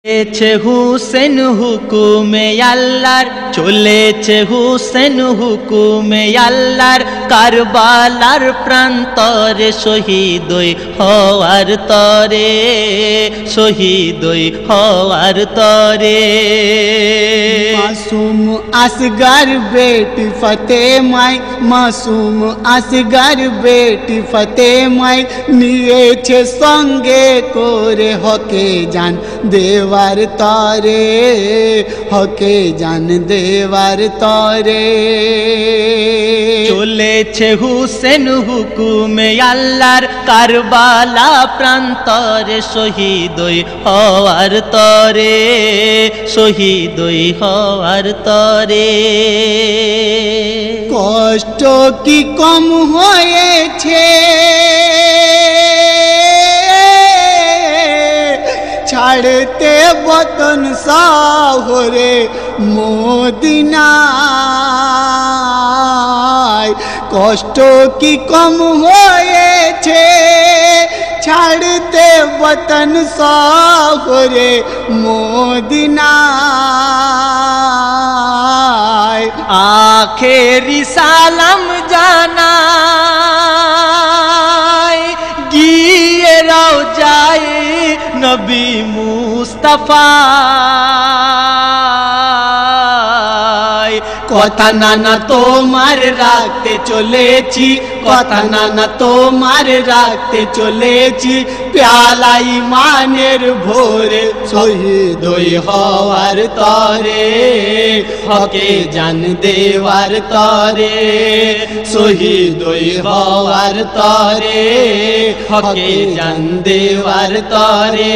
চলেছে হুসেন হুকুমে আল্লাহর, চলেছে হুসেন হুকুমে আল্লাহর, কারবালার প্রান্তরে শহীদ হওয়ার তরে, শহীদ হওয়ার তরে। मासूम असगर बेटी फतेह माई, मासूम असगर बेटी फतेह माई निয়েছে সঙ্গে করে হকে জান দেওয়ার তরে, হকে জান দেওয়ার তরে। চলেছে হুসেন হুকুমে আল্লাহর, কারবালা প্রান্তরে শহীদ হওয়ার তরে, শহীদ হওয়ার তরে। কষ্ট কি কম হয়েছে ছাড়তে বতন শহরে মদিনায়, কষ্ট কি কম হয়েছে ছাড়তে বতন শহরে মদিনায়। আখেরি সালাম জানাই গিয়ে রওজায় নবী মুস্তাফা, কথা নানা তোমার রাখতে চলেছি, কথা নানা তোমার রাখতে চলেছি, প্যালা ইমানের ভোরে শহীদ হওয়ার তরে, হকে জান দেওয়ার তরে, শহীদ হওয়ার তরে, হকে জান দেওয়ার তরে।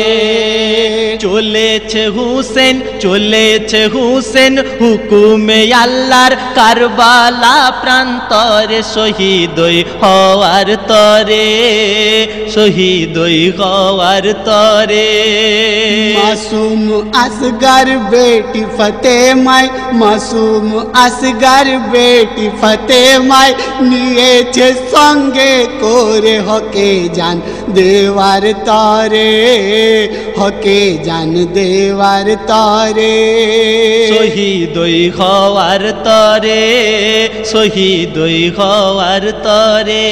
চলেছে হুসেন, চলেছে হুসেন হুকুমে আল্লাহর, কারবালা প্রান্তরে শহীদ হওয়ার তরে, শহীদ হওয়ার তরে। मासूम असगर बेटी फतेह माई, मासूम असगर बेटी फतेह माई নিয়েছে সঙ্গে করে হকে জান দেওয়ার তরে, হকে জান দেওয়ার তরে। শহীদ হওয়ার তরে, শহীদ হওয়ার তরে।